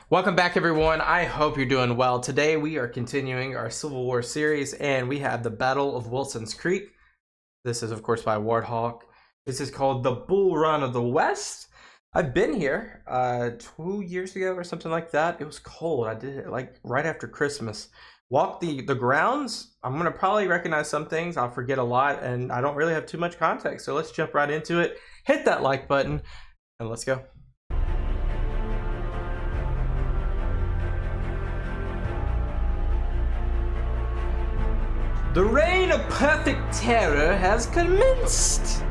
Welcome back, everyone. I hope you're doing well. Today we are continuing our Civil War series, and we have the Battle of Wilson's Creek. This is, of course, by Warhawk. This is called the Bull Run of the West. I've been here 2 years ago or something like that. It was cold. I did it like right after Christmas. Walked the grounds. I'm going to probably recognize some things. I'll forget a lot, and I don't really have too much context. So let's jump right into it. Hit that like button, and let's go. The reign of perfect terror has commenced.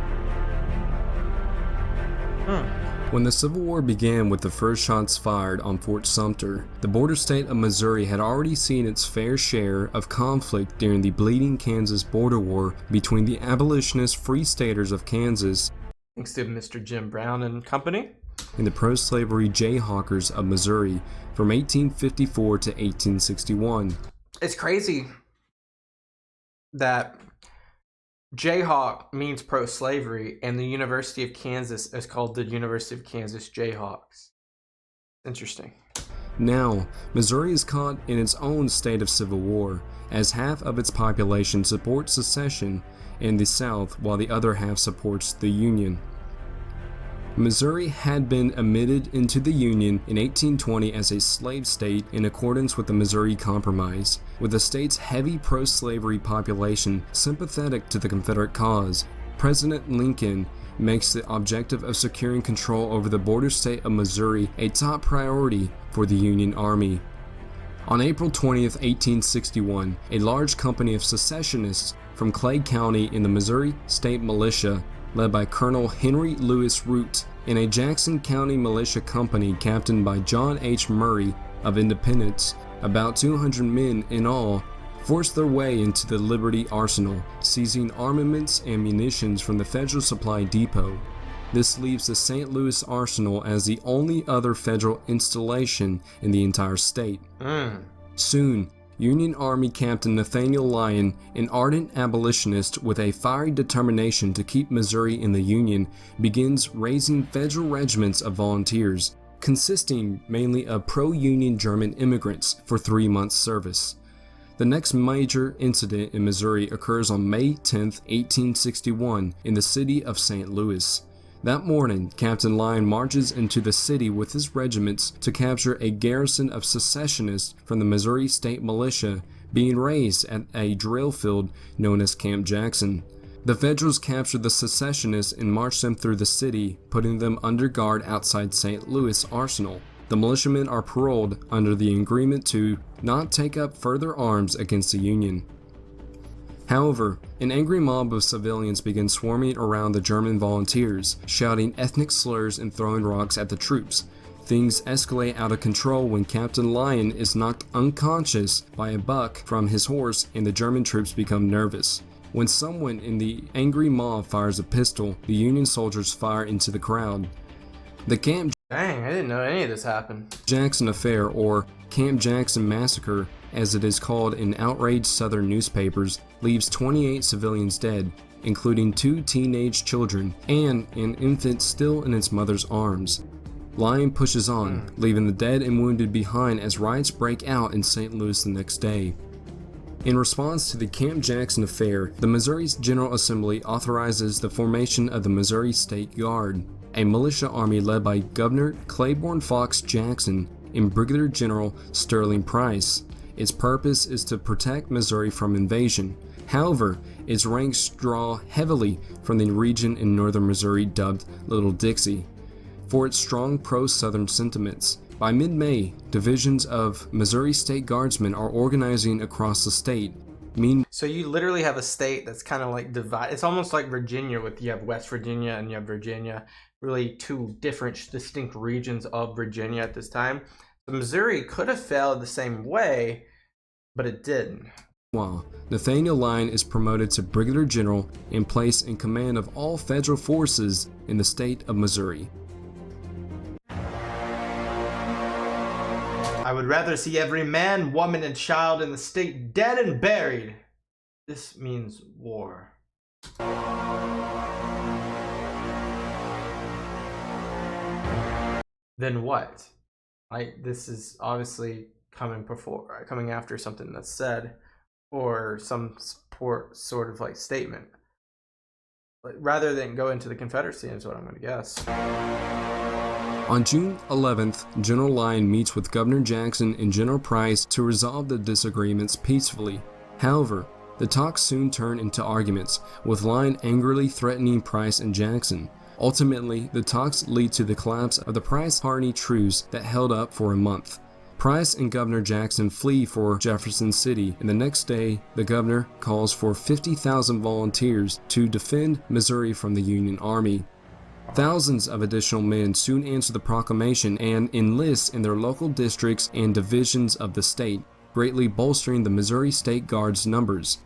When the Civil War began with the first shots fired on Fort Sumter, the border state of Missouri had already seen its fair share of conflict during the Bleeding Kansas border war between the abolitionist Free Staters of Kansas, Thanks to Mr. Jim Brown and company, and the pro-slavery Jayhawkers of Missouri from 1854 to 1861. It's crazy that Jayhawk means pro-slavery, and the University of Kansas is called the University of Kansas Jayhawks. Interesting. Now, Missouri is caught in its own state of civil war, as half of its population supports secession in the South while the other half supports the Union. Missouri had been admitted into the Union in 1820 as a slave state in accordance with the Missouri Compromise, with the state's heavy pro-slavery population sympathetic to the Confederate cause. President Lincoln makes the objective of securing control over the border state of Missouri a top priority for the Union Army. On April 20th, 1861, a large company of secessionists from Clay County in the Missouri State Militia, led by Colonel Henry Lewis Root, and a Jackson County militia company captained by John H. Murray of Independence, about 200 men in all, forced their way into the Liberty Arsenal, seizing armaments and munitions from the Federal Supply Depot. This leaves the St. Louis Arsenal as the only other federal installation in the entire state. Soon, Union Army Captain Nathaniel Lyon, an ardent abolitionist with a fiery determination to keep Missouri in the Union, begins raising federal regiments of volunteers, consisting mainly of pro-Union German immigrants for 3 months' service. The next major incident in Missouri occurs on May 10, 1861, in the city of St. Louis. That morning, Captain Lyon marches into the city with his regiments to capture a garrison of secessionists from the Missouri State Militia being raised at a drill field known as Camp Jackson. The Federals captured the secessionists and marched them through the city, putting them under guard outside St. Louis Arsenal. The militiamen are paroled under the agreement to not take up further arms against the Union. However, an angry mob of civilians begin swarming around the German volunteers, shouting ethnic slurs and throwing rocks at the troops. Things escalate out of control when Captain Lyon is knocked unconscious by a buck from his horse and the German troops become nervous. When someone in the angry mob fires a pistol, the Union soldiers fire into the crowd. The Camp Dang, I didn't know any of this happened. Jackson Affair, or Camp Jackson Massacre, as it is called in outraged Southern newspapers, leaves 28 civilians dead, including 2 teenage children and an infant still in its mother's arms. Lyon pushes on, leaving the dead and wounded behind as riots break out in St. Louis the next day. In response to the Camp Jackson Affair, the Missouri General Assembly authorizes the formation of the Missouri State Guard, a militia army led by Governor Claiborne Fox Jackson and Brigadier General Sterling Price. Its purpose is to protect Missouri from invasion. However, its ranks draw heavily from the region in northern Missouri dubbed Little Dixie for its strong pro-Southern sentiments. By mid-May, divisions of Missouri State Guardsmen are organizing across the state. So you literally have a state that's kind of like divided. It's almost like Virginia, with you have West Virginia and you have Virginia, really two different distinct regions of Virginia at this time. So Missouri could have failed the same way, but it didn't. While Nathaniel Lyon is promoted to Brigadier General and placed in command of all federal forces in the state of Missouri. I would rather see every man, woman, and child in the state dead and buried. This means war. Then what? This is obviously coming after something that's said, or some sort of like statement, rather than go into the Confederacy, is what I'm going to guess. On June 11th, General Lyon meets with Governor Jackson and General Price to resolve the disagreements peacefully. However, the talks soon turn into arguments, with Lyon angrily threatening Price and Jackson. Ultimately, the talks lead to the collapse of the Price-Harney truce that held up for a month. Price and Governor Jackson flee for Jefferson City, and the next day, the governor calls for 50,000 volunteers to defend Missouri from the Union Army. Thousands of additional men soon answer the proclamation and enlist in their local districts and divisions of the state, greatly bolstering the Missouri State Guard's numbers.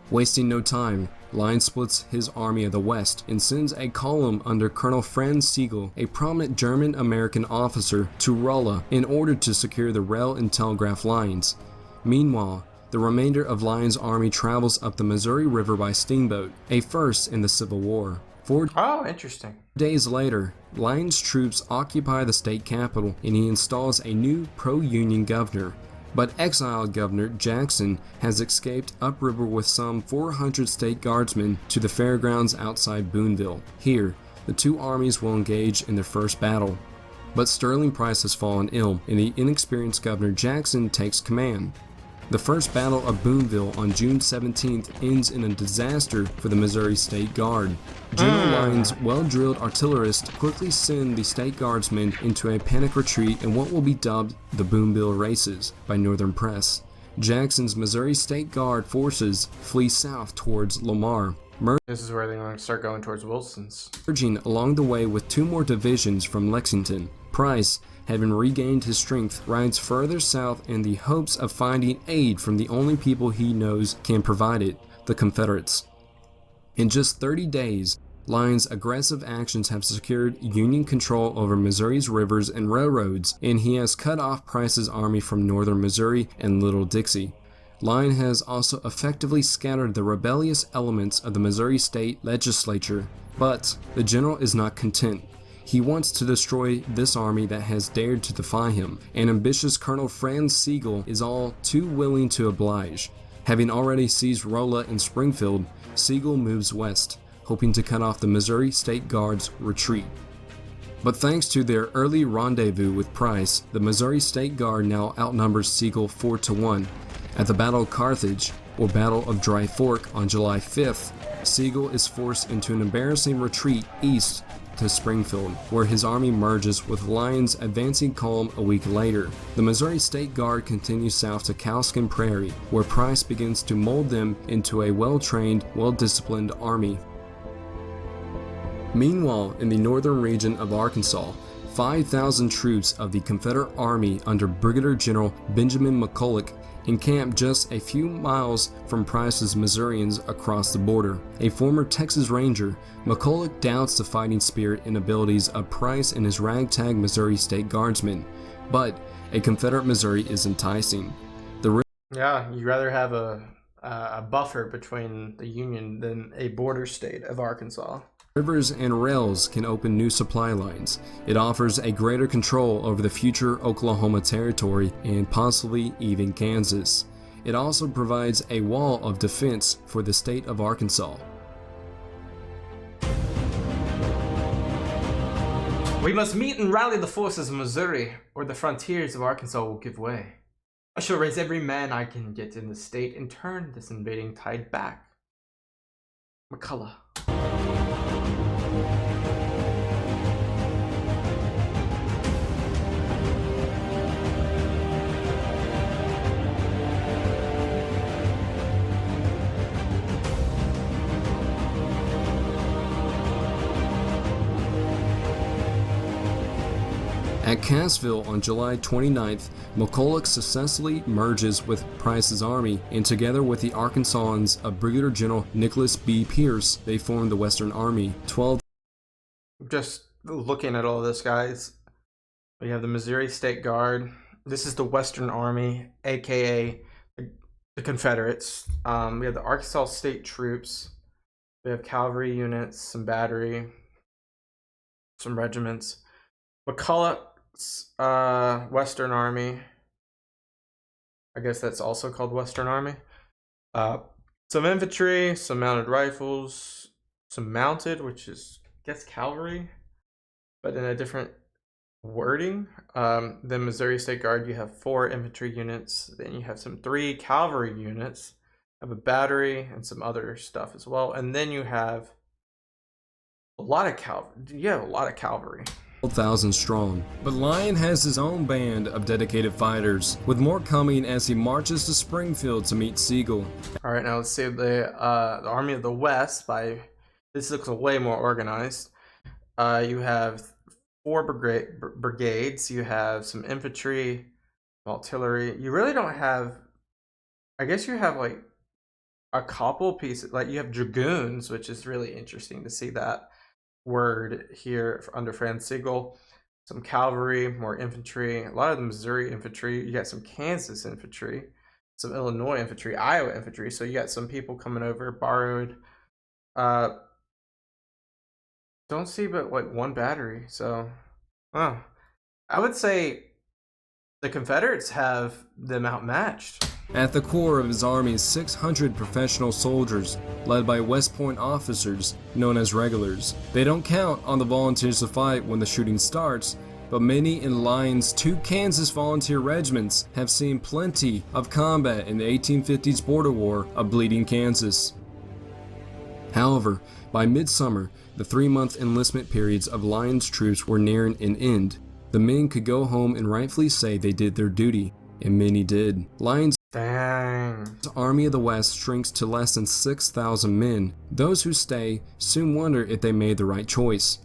Wasting no time, Lyon splits his army of the West and sends a column under Colonel Franz Sigel, a prominent German-American officer, to Rolla in order to secure the rail and telegraph lines. Meanwhile, the remainder of Lyon's army travels up the Missouri River by steamboat, a first in the Civil War. 4 Interesting. days later, Lyon's troops occupy the state capital and he installs a new pro-Union governor. But exiled Governor Jackson has escaped upriver with some 400 state guardsmen to the fairgrounds outside Boonville. Here, the two armies will engage in their first battle. But Sterling Price has fallen ill, and the inexperienced Governor Jackson takes command. The First Battle of Boonville on June 17th ends in a disaster for the Missouri State Guard. General Lyon's well-drilled artillerists quickly send the State Guardsmen into a panic retreat in what will be dubbed the Boonville Races by Northern press. Jackson's Missouri State Guard forces flee south towards Lamar, This is where they're going to start going towards Wilson's. merging along the way with two more divisions from Lexington. Price, having regained his strength, rides further south in the hopes of finding aid from the only people he knows can provide it, the Confederates. In just 30 days, Lyon's aggressive actions have secured Union control over Missouri's rivers and railroads, and he has cut off Price's army from northern Missouri and Little Dixie. Lyon has also effectively scattered the rebellious elements of the Missouri State Legislature, but the general is not content. He wants to destroy this army that has dared to defy him, and ambitious Colonel Franz Sigel is all too willing to oblige. Having already seized Rolla and Springfield, Sigel moves west, hoping to cut off the Missouri State Guard's retreat. But thanks to their early rendezvous with Price, the Missouri State Guard now outnumbers Sigel 4-1. At the Battle of Carthage, or Battle of Dry Fork on July 5th, Sigel is forced into an embarrassing retreat east to Springfield, where his army merges with Lyon's advancing column a week later. The Missouri State Guard continues south to Cowskin Prairie, where Price begins to mold them into a well-trained, well-disciplined army. Meanwhile, in the northern region of Arkansas, 5,000 troops of the Confederate Army under Brigadier General Benjamin McCulloch encamped just a few miles from Price's Missourians across the border. A former Texas Ranger, McCulloch doubts the fighting spirit and abilities of Price and his ragtag Missouri State Guardsmen, but a Confederate Missouri is enticing. Yeah, you'd rather have a buffer between the Union than a border state of Arkansas. Rivers and rails can open new supply lines. It offers a greater control over the future Oklahoma Territory and possibly even Kansas. It also provides a wall of defense for the state of Arkansas. We must meet and rally the forces of Missouri, or the frontiers of Arkansas will give way. I shall raise every man I can get in the state and turn this invading tide back. McCulloch. At Cassville on July 29th, McCulloch successfully merges with Price's army, and together with the Arkansans of Brigadier General Nicholas B. Pierce, they formed the Western Army. Just looking at all this, guys, we have the Missouri State Guard. This is the Western Army, aka the Confederates. We have the Arkansas State Troops. We have cavalry units, some battery, some regiments. McCulloch Western Army. I guess that's also called Western Army. Some infantry, some mounted rifles, some mounted, which is, I guess, cavalry, but in a different wording. Then Missouri State Guard, you have 4 infantry units. Then you have some 3 cavalry units, have a battery and some other stuff as well. And then you have a lot of cavalry. You have a lot of cavalry. 12,000 strong. But Lyon has his own band of dedicated fighters, with more coming as he marches to Springfield to meet Sigel. All right, now let's see the Army of the West. This looks way more organized. You have 4 brigades. You have some infantry, artillery. You really don't have. I guess you have like a couple pieces. Like you have dragoons, which is really interesting to see that word here under Franz Sigel. Some cavalry, more infantry, a lot of the Missouri infantry. You got some Kansas infantry, some Illinois infantry, Iowa infantry. So you got some people coming over, borrowed. Don't see but like 1 battery. So, I would say the Confederates have them outmatched. At the core of his army is 600 professional soldiers, led by West Point officers known as regulars. They don't count on the volunteers to fight when the shooting starts, but many in Lyon's 2 Kansas volunteer regiments have seen plenty of combat in the 1850s border war of Bleeding Kansas. However, by midsummer, the 3-month enlistment periods of Lyon's troops were nearing an end. The men could go home and rightfully say they did their duty, and many did. Lyon's Army of the West shrinks to less than 6,000 men. Those who stay soon wonder if they made the right choice.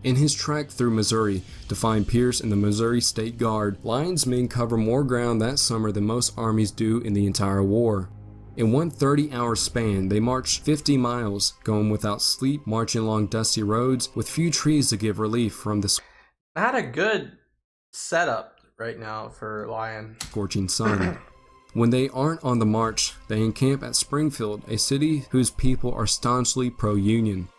In his trek through Missouri to find Pierce and the Missouri State Guard, Lyon's men cover more ground that summer than most armies do in the entire war. In one 30-hour span, they marched 50 miles, going without sleep, marching along dusty roads with few trees to give relief from the Not a good setup right now for Lyon. Scorching sun. When they aren't on the march, they encamp at Springfield, a city whose people are staunchly pro-Union.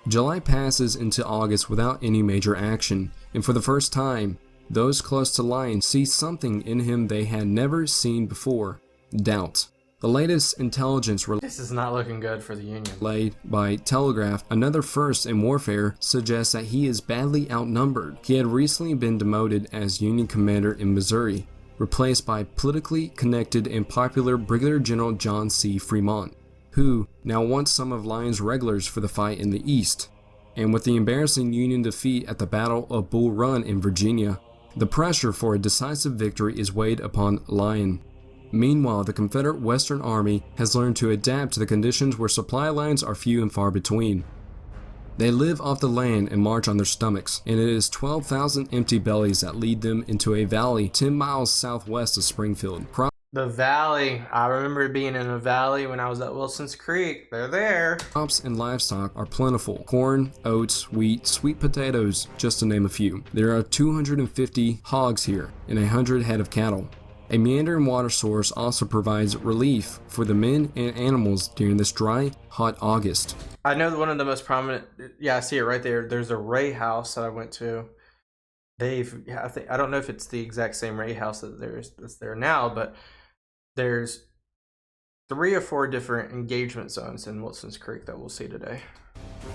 July passes into August without any major action, and for the first time, those close to Lyon see something in him they had never seen before: doubt. The latest intelligence This is not looking good for the Union. Relayed by telegraph, another first in warfare, suggests that he is badly outnumbered. He had recently been demoted as Union commander in Missouri, replaced by politically connected and popular Brigadier General John C. Fremont, who now wants some of Lyon's regulars for the fight in the East. And with the embarrassing Union defeat at the Battle of Bull Run in Virginia, the pressure for a decisive victory is weighed upon Lyon. Meanwhile, the Confederate Western Army has learned to adapt to the conditions where supply lines are few and far between. They live off the land and march on their stomachs, and it is 12,000 empty bellies that lead them into a valley 10 miles southwest of Springfield. The valley. I remember being in a valley when I was at Wilson's Creek. They're there. Crops and livestock are plentiful. Corn, oats, wheat, sweet potatoes, just to name a few. There are 250 hogs here and 100 head of cattle. A meandering water source also provides relief for the men and animals during this dry, hot August. I know that one of the most prominent, I see it right there. There's a Ray house that I went to. I don't know if it's the exact same Ray house that's there now, but there's 3 or 4 different engagement zones in Wilson's Creek that we'll see today.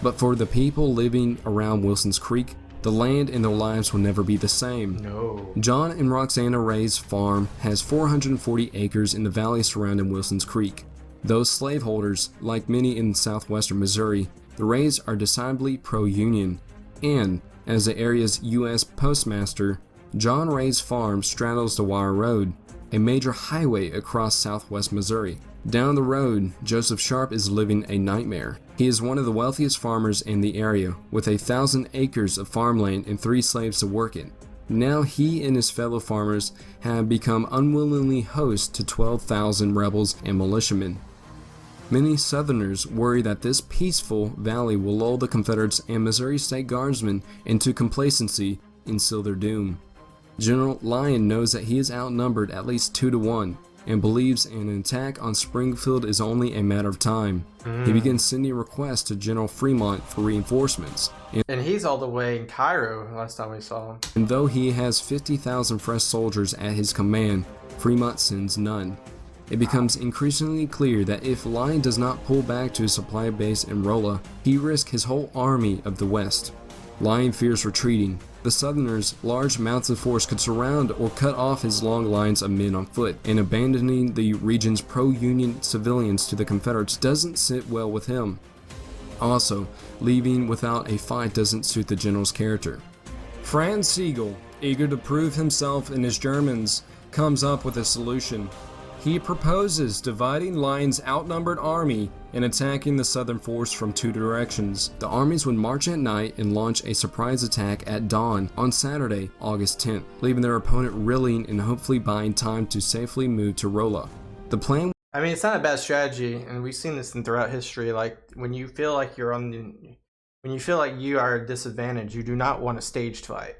But for the people living around Wilson's Creek, the land and their lives will never be the same. No. John and Roxana Ray's farm has 440 acres in the valley surrounding Wilson's Creek. Those slaveholders, like many in southwestern Missouri, the Rays are decidedly pro-Union, and as the area's U.S. postmaster, John Ray's farm straddles the Wire Road, a major highway across southwest Missouri. Down the road, Joseph Sharp is living a nightmare. He is one of the wealthiest farmers in the area, with 1,000 acres of farmland and 3 slaves to work it. Now he and his fellow farmers have become unwillingly hosts to 12,000 rebels and militiamen. Many Southerners worry that this peaceful valley will lull the Confederates and Missouri State Guardsmen into complacency and seal their doom. General Lyon knows that he is outnumbered at least 2 to 1. and believes an attack on Springfield is only a matter of time. He begins sending requests to General Fremont for reinforcements. And he's all the way in Cairo last time we saw him. And though he has 50,000 fresh soldiers at his command, Fremont sends none. It becomes increasingly clear that if Lyon does not pull back to his supply base in Rolla, he risks his whole army of the West. Lyon fears retreating. The Southerners' large mounted force could surround or cut off his long lines of men on foot, and abandoning the region's pro-Union civilians to the Confederates doesn't sit well with him. Also, leaving without a fight doesn't suit the general's character. Franz Sigel, eager to prove himself and his Germans, comes up with a solution. He proposes dividing Lyon's outnumbered army and attacking the southern force from two directions. The armies would march at night and launch a surprise attack at dawn on Saturday, August 10th, leaving their opponent reeling and hopefully buying time to safely move to Rolla. The plan. I mean, it's not a bad strategy, and we've seen this throughout history. Like when you feel like you are at a disadvantage, you do not want a staged fight.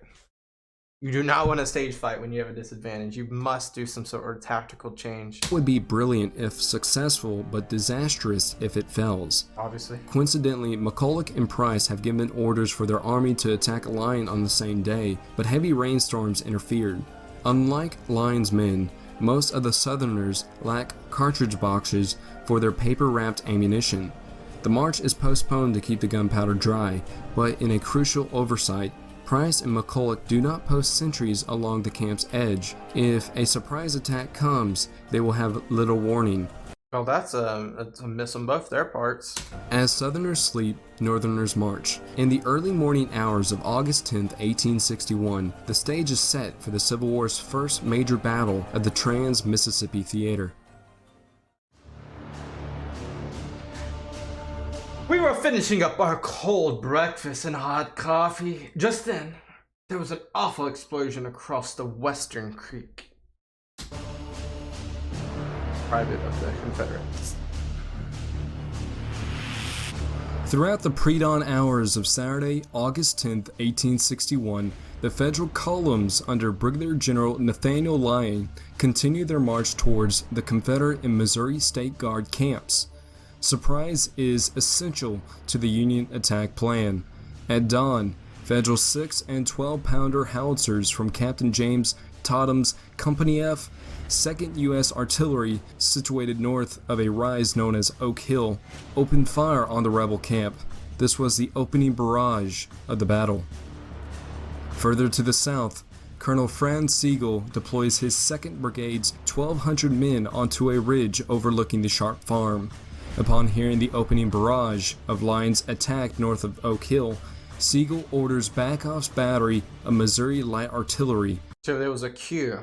You do not want a stage fight when you have a disadvantage. You must do some sort of tactical change. It would be brilliant if successful, but disastrous if it fails. Obviously. Coincidentally, McCulloch and Price have given orders for their army to attack Lyon on the same day, but heavy rainstorms interfered. Unlike Lyon's men, most of the Southerners lack cartridge boxes for their paper-wrapped ammunition. The march is postponed to keep the gunpowder dry, but in a crucial oversight, Price and McCulloch do not post sentries along the camp's edge. If a surprise attack comes, they will have little warning. Well, that's a miss on both their parts. As Southerners sleep, Northerners march. In the early morning hours of August 10, 1861, the stage is set for the Civil War's first major battle at the Trans-Mississippi Theater. We were finishing up our cold breakfast and hot coffee. Just then, there was an awful explosion across the Western Creek. Private of the Confederates. Throughout the pre-dawn hours of Saturday, August 10, 1861, the Federal columns under Brigadier General Nathaniel Lyon continued their march towards the Confederate and Missouri State Guard camps. Surprise is essential to the Union attack plan. At dawn, Federal 6 and 12-pounder howitzers from Captain James Totham's Company F, 2nd U.S. Artillery, situated north of a rise known as Oak Hill, opened fire on the rebel camp. This was the opening barrage of the battle. Further to the south, Colonel Franz Sigel deploys his 2nd Brigade's 1,200 men onto a ridge overlooking the Sharp Farm. Upon hearing the opening barrage of Lyon's attack north of Oak Hill, Sigel orders Backoff's battery of Missouri Light Artillery. So there was a queue.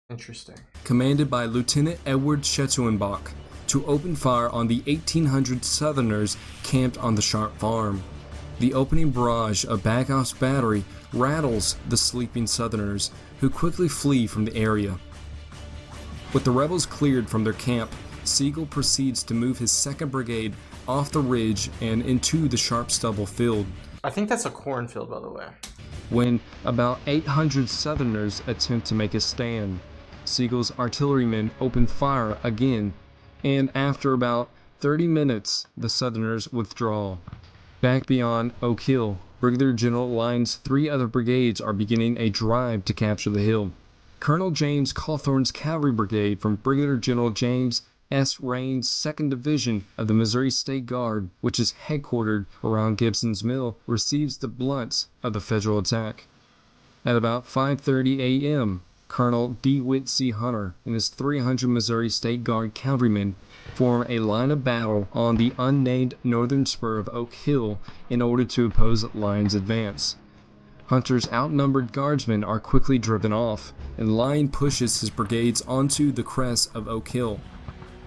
Interesting. Commanded by Lieutenant Edward Schetzenbach, to open fire on the 1,800 Southerners camped on the Sharp Farm. The opening barrage of Backoff's battery rattles the sleeping Southerners, who quickly flee from the area. With the rebels cleared from their camp, Sigel proceeds to move his 2nd Brigade off the ridge and into the Sharp Stubble field. I think that's a cornfield, by the way. When about 800 Southerners attempt to make a stand, Sigel's artillerymen open fire again, and after about 30 minutes, the Southerners withdraw. Back beyond Oak Hill, Brigadier General Lyon's 3 other brigades are beginning a drive to capture the hill. Colonel James Cawthorn's Cavalry Brigade from Brigadier General James S. Raines' 2nd Division of the Missouri State Guard, which is headquartered around Gibson's Mill, receives the brunt of the Federal attack. At about 5:30 a.m., Colonel DeWitt C. Hunter and his 300 Missouri State Guard cavalrymen form a line of battle on the unnamed northern spur of Oak Hill in order to oppose Lyon's advance. Hunter's outnumbered guardsmen are quickly driven off, and Lyon pushes his brigades onto the crest of Oak Hill.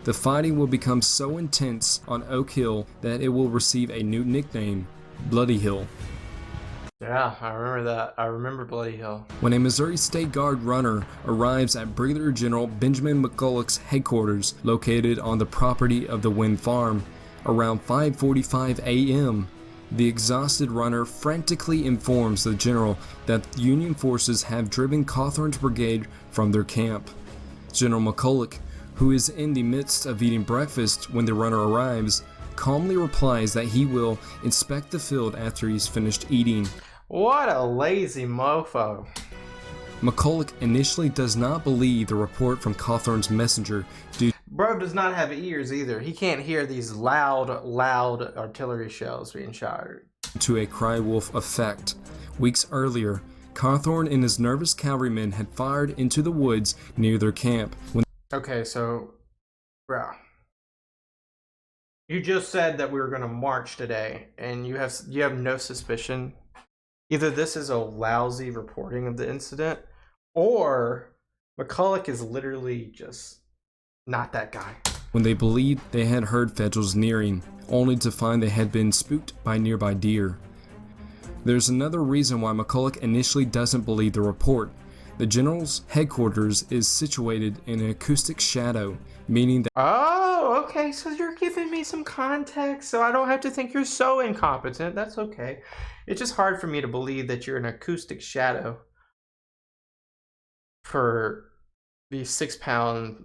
The fighting will become so intense on Oak Hill that it will receive a new nickname, Bloody Hill. Yeah, I remember that. I remember Bloody Hill. When a Missouri State Guard runner arrives at Brigadier General Benjamin McCulloch's headquarters, located on the property of the Wind Farm, around 5:45 a.m., the exhausted runner frantically informs the general that Union forces have driven Cawthorn's brigade from their camp. General McCulloch, who is in the midst of eating breakfast when the runner arrives, calmly replies that he will inspect the field after he's finished eating. What a lazy mofo. McCulloch initially does not believe the report from Cawthorn's messenger due Bro does not have ears either. He can't hear these loud artillery shells being shot. to a cry wolf effect. Weeks earlier, Cawthorn and his nervous cavalrymen had fired into the woods near their camp. Okay, so, bro, you just said that we were going to march today, and you have no suspicion. Either this is a lousy reporting of the incident, or McCulloch is literally just not that guy. When they believed they had heard Federals nearing, only to find they had been spooked by nearby deer. There's another reason why McCulloch initially doesn't believe the report. The general's headquarters is situated in an acoustic shadow, meaning that Oh, okay, so you're giving me some context, so I don't have to think you're so incompetent. That's okay. It's just hard for me to believe that you're an acoustic shadow for these 6-pound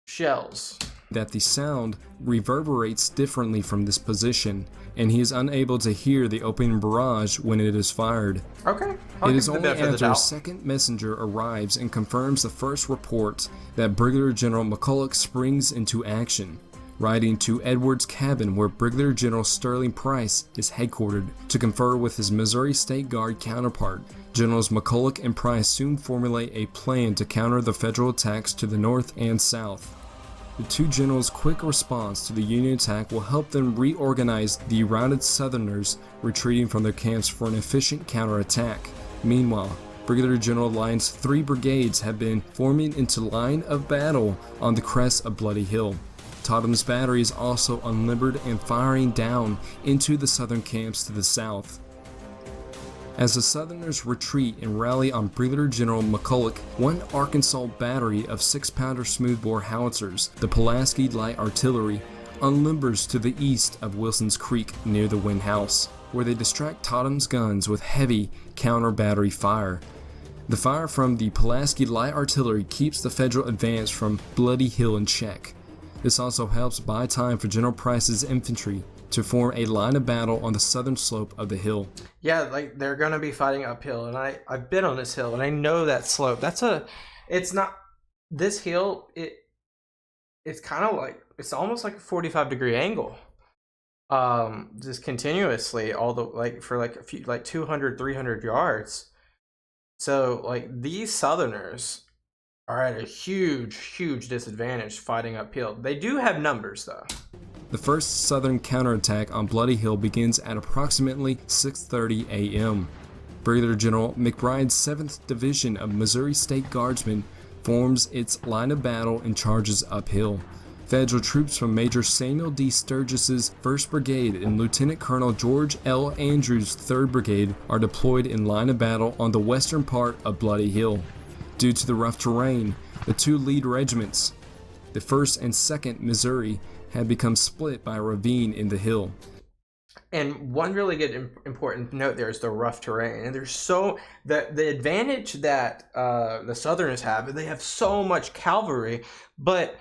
shells. that the sound reverberates differently from this position, and he is unable to hear the opening barrage when it is fired. Okay. It is only after a second messenger arrives and confirms the first report that Brigadier General McCulloch springs into action, riding to Edwards' cabin where Brigadier General Sterling Price is headquartered to confer with his Missouri State Guard counterpart. Generals McCulloch and Price soon formulate a plan to counter the Federal attacks to the north and south. The two generals' quick response to the Union attack will help them reorganize the routed Southerners retreating from their camps for an efficient counterattack. Meanwhile, Brigadier General Lyon's 3 brigades have been forming into line of battle on the crest of Bloody Hill. Totham's battery is also unlimbered and firing down into the Southern camps to the south. As the Southerners retreat and rally on Brigadier General McCulloch, one Arkansas battery of 6-pounder smoothbore howitzers, the Pulaski Light Artillery, unlimbers to the east of Wilson's Creek near the Wynn House, where they distract Totham's guns with heavy counter-battery fire. The fire from the Pulaski Light Artillery keeps the Federal advance from Bloody Hill in check. This also helps buy time for General Price's infantry to form a line of battle on the southern slope of the hill. Yeah, like they're gonna be fighting uphill, and I've been on this hill, and I know that slope. It's not this hill. It's kind of like, it's almost like a 45-degree angle, just continuously all the for a few 200, 300 yards. So like these Southerners are at a huge disadvantage fighting uphill. They do have numbers though. The first Southern counterattack on Bloody Hill begins at approximately 6:30 a.m. Brigadier General McBride's 7th Division of Missouri State Guardsmen forms its line of battle and charges uphill. Federal troops from Major Samuel D. Sturgis's 1st Brigade and Lieutenant Colonel George L. Andrews' 3rd Brigade are deployed in line of battle on the western part of Bloody Hill. Due to the rough terrain, the 2 lead regiments, the 1st and 2nd Missouri, had become split by a ravine in the hill. And one really good important note there is the rough terrain. And there's the advantage that the Southerners have, they have so much cavalry, but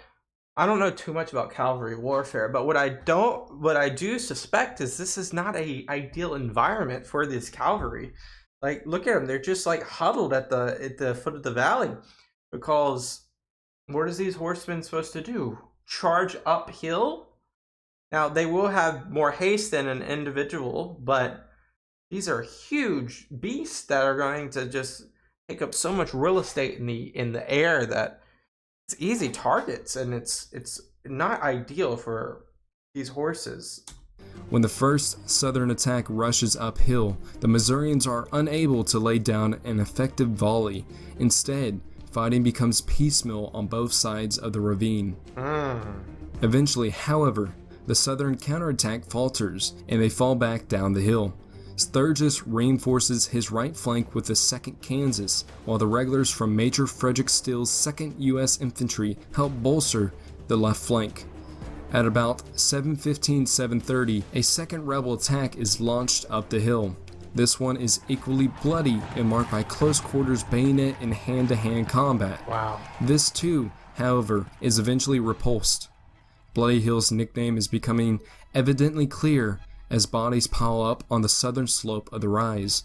I don't know too much about cavalry warfare, but what I do suspect is this is not a ideal environment for this cavalry. Like, look at them, they're just like huddled at the foot of the valley, because what is these horsemen supposed to do? Charge uphill? Now they will have more haste than an individual, but these are huge beasts that are going to just take up so much real estate in the air that it's easy targets, and it's not ideal for these horses. When the first Southern attack rushes uphill, the Missourians are unable to lay down an effective volley. Instead, fighting becomes piecemeal on both sides of the ravine. Eventually, however, the Southern counterattack falters and they fall back down the hill. Sturgis reinforces his right flank with the 2nd Kansas, while the regulars from Major Frederick Steele's 2nd U.S. Infantry help bolster the left flank. At about 7:30, a second rebel attack is launched up the hill. This one is equally bloody and marked by close quarters bayonet and hand-to-hand combat. Wow. This too, however, is eventually repulsed. Bloody Hill's nickname is becoming evidently clear as bodies pile up on the southern slope of the rise.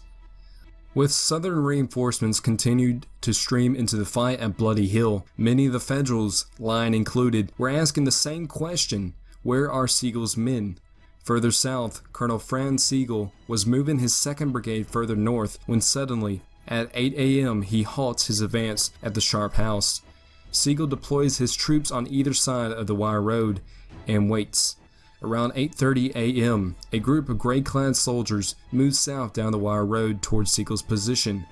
With Southern reinforcements continued to stream into the fight at Bloody Hill, many of the Federals, Lyon included, were asking the same question: where are Sigel's men? Further south, Colonel Franz Sigel was moving his 2nd Brigade further north when suddenly, at 8 a.m., he halts his advance at the Sharp House. Sigel deploys his troops on either side of the Wire Road and waits. Around 8:30 a.m., a group of gray-clad soldiers moved south down the Wire Road towards Sigel's position.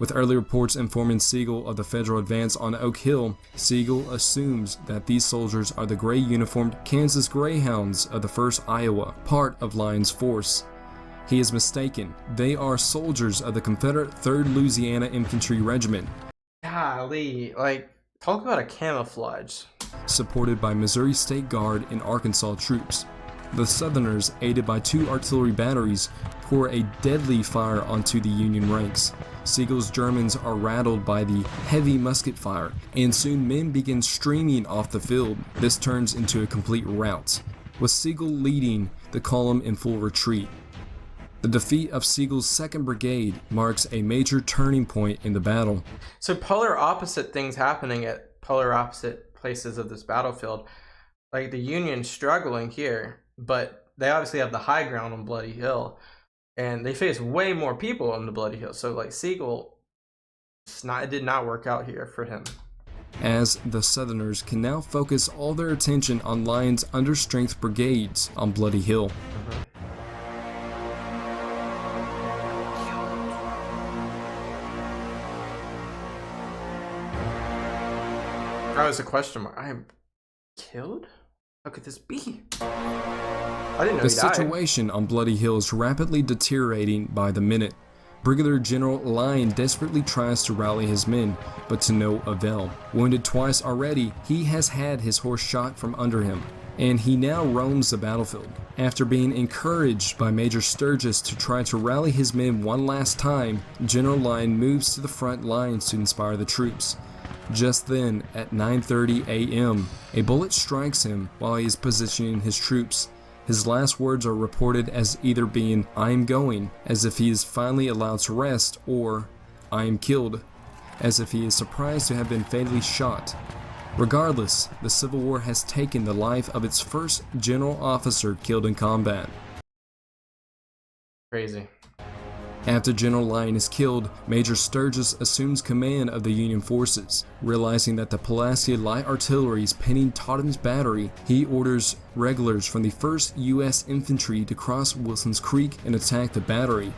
With early reports informing Sigel of the Federal advance on Oak Hill, Sigel assumes that these soldiers are the gray-uniformed Kansas Greyhounds of the 1st Iowa, part of Lyon's force. He is mistaken. They are soldiers of the Confederate 3rd Louisiana Infantry Regiment. Golly, like, talk about a camouflage. Supported by Missouri State Guard and Arkansas troops. The Southerners, aided by 2 artillery batteries, pour a deadly fire onto the Union ranks. Sigel's Germans are rattled by the heavy musket fire, and soon men begin streaming off the field. This turns into a complete rout, with Sigel leading the column in full retreat. The defeat of Sigel's 2nd Brigade marks a major turning point in the battle. So polar opposite things happening at polar opposite places of this battlefield. Like the Union struggling here, but they obviously have the high ground on Bloody Hill, and they face way more people on the Bloody Hill. So like Sigel, it did not work out here for him. As the Southerners can now focus all their attention on Lyon's understrength brigades on Bloody Hill. That was a question mark. I am killed? How could this be? I didn't know The he died. situation on Bloody Hill is rapidly deteriorating by the minute. Brigadier General Lyon desperately tries to rally his men, but to no avail. Wounded twice already, he has had his horse shot from under him, and he now roams the battlefield. After being encouraged by Major Sturgis to try to rally his men one last time, General Lyon moves to the front lines to inspire the troops. Just then, at 9:30 a.m., a bullet strikes him while he is positioning his troops. His last words are reported as either being, "I'm going," as if he is finally allowed to rest, or "I am killed," as if he is surprised to have been fatally shot. Regardless, the Civil War has taken the life of its first general officer killed in combat. Crazy. After General Lyon is killed, Major Sturgis assumes command of the Union forces. Realizing that the Pulaski Light Artillery is pinning Tottenham's battery, he orders regulars from the 1st U.S. Infantry to cross Wilson's Creek and attack the battery.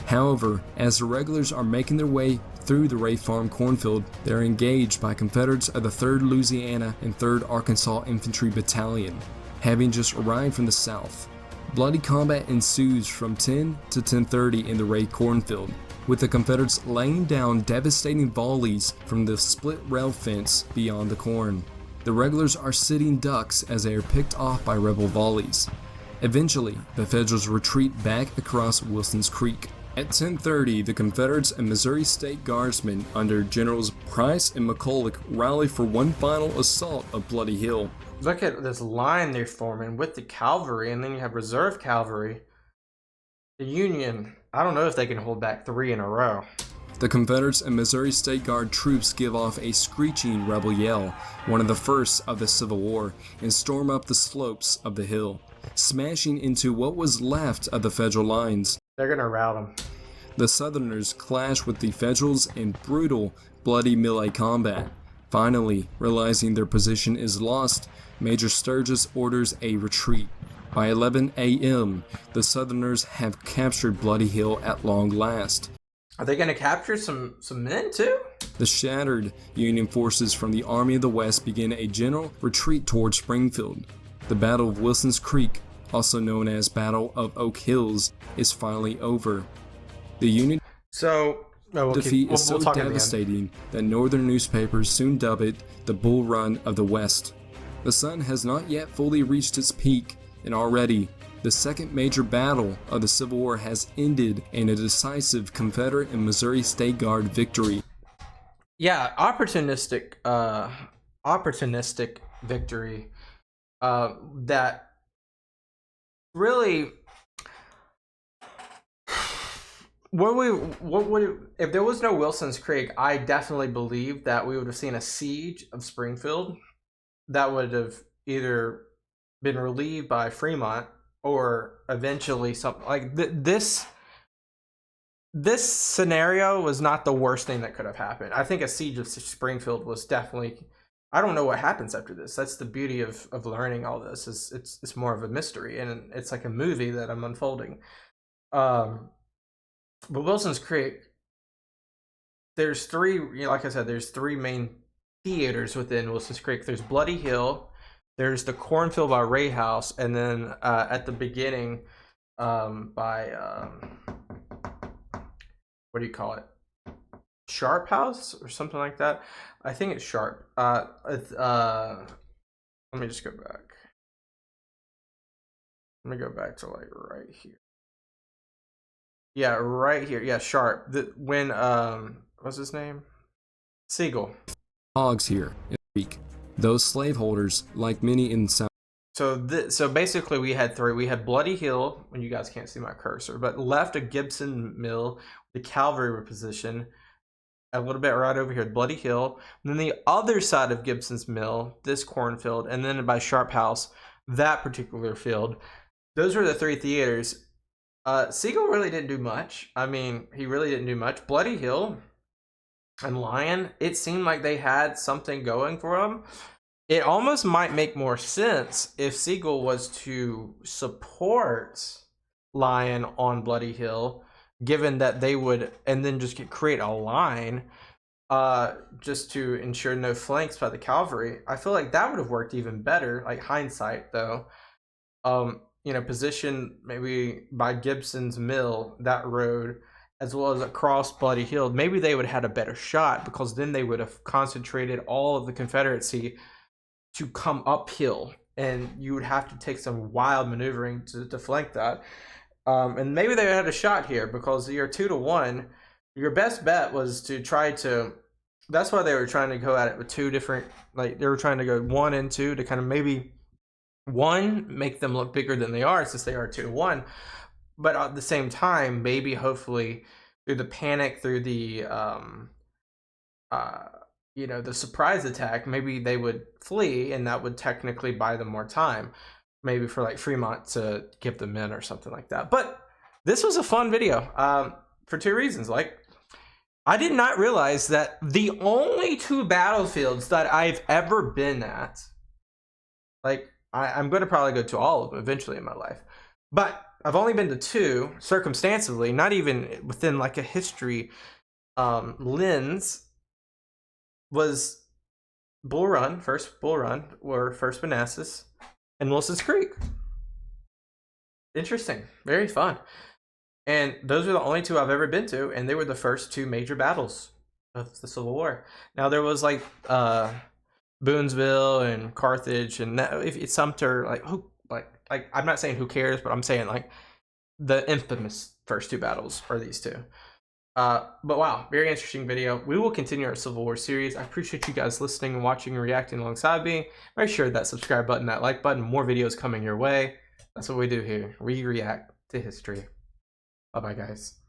However, as the regulars are making their way through the Ray Farm cornfield, they are engaged by Confederates of the 3rd Louisiana and 3rd Arkansas Infantry Battalion, having just arrived from the south. Bloody combat ensues from 10 to 10:30 in the Ray cornfield, with the Confederates laying down devastating volleys from the split rail fence beyond the corn. The regulars are sitting ducks as they are picked off by rebel volleys. Eventually, the Federals retreat back across Wilson's Creek. At 10:30, the Confederates and Missouri State Guardsmen under Generals Price and McCulloch rally for one final assault of Bloody Hill. Look at this line they're forming with the cavalry, and then you have reserve cavalry. The Union, I don't know if they can hold back 3 in a row. The Confederates and Missouri State Guard troops give off a screeching rebel yell, one of the first of the Civil War, and storm up the slopes of the hill, smashing into what was left of the Federal lines. They're gonna rout them. The Southerners clash with the Federals in brutal, bloody melee combat. Finally, realizing their position is lost, Major Sturgis orders a retreat. By 11 a.m., the Southerners have captured Bloody Hill at long last. Are they gonna capture some men too? The shattered Union forces from the Army of the West begin a general retreat towards Springfield. The Battle of Wilson's Creek, also known as Battle of Oak Hills, is finally over. The Union defeat is so devastating that northern newspapers soon dub it the Bull Run of the West. The sun has not yet fully reached its peak, and already The second major battle of the Civil War has ended in a decisive Confederate and Missouri State Guard victory. Yeah, opportunistic victory that really what would if there was no Wilson's Creek, I definitely believe that we would have seen a siege of Springfield that would have either been relieved by Fremont or eventually something like this scenario was not the worst thing that could have happened. I think a siege of Springfield was definitely, I don't know what happens after this. That's the beauty of learning all this, is it's more of a mystery, and it's like a movie that I'm unfolding. But Wilson's Creek, there's three, like I said, there's three main theaters within Wilson's Creek. There's Bloody Hill, there's the cornfield by Ray House, and then at the beginning by what do you call it? Sharp House or something like that. I think it's Sharp. Let me just go back. Let me go back to like right here. Yeah, right here. Yeah, Sharp. When what's his name? Siegel. Hogs here in the Creek. Those slaveholders, like many in the South. So basically we had three. We had Bloody Hill, when you guys can't see my cursor, but left of Gibson Mill, the cavalry were positioned a little bit right over here, Bloody Hill. And then the other side of Gibson's Mill, this cornfield, and then by Sharp House, that particular field. Those were the three theaters. Siegel really didn't do much. I mean, he really didn't do much. Bloody Hill and Lyon, it seemed like they had something going for them. It almost might make more sense if Siegel was to support Lyon on Bloody Hill, given that they would, and then just create a line just to ensure no flanks by the cavalry. I feel like that would have worked even better, like hindsight though. Position maybe by Gibson's Mill, that road, as well as across Bloody Hill. Maybe they would have had a better shot, because then they would have concentrated all of the Confederacy to come uphill, and you would have to take some wild maneuvering to flank that. And maybe they had a shot here, because you're 2-1. Your best bet was to try to, that's why they were trying to go at it with two different, like they were trying to go 1 and 2 to kind of maybe one, make them look bigger than they are, since they are 2-1. But at the same time, maybe hopefully through the panic, through the the surprise attack, maybe they would flee, and that would technically buy them more time, maybe for like Fremont to give them in or something like that. But this was a fun video for two reasons. Like, I did not realize that the only two battlefields that I've ever been at, like I'm going to probably go to all of them eventually in my life, but I've only been to two, circumstantially, not even within like a history lens, was Bull Run, first Bull Run, or first Manassas, and Wilson's Creek. Interesting. Very fun. And those are the only two I've ever been to, and they were the first two major battles of the Civil War. Now, there was like Boonsville and Carthage, and if it's Sumter, like I'm not saying who cares, but I'm saying like the infamous first two battles are these two. But wow, very interesting video. We will continue our Civil War series. I appreciate you guys listening, watching, and reacting alongside me. Make sure that subscribe button, that like button, more videos coming your way. That's what we do here. We react to history. Bye-bye, guys.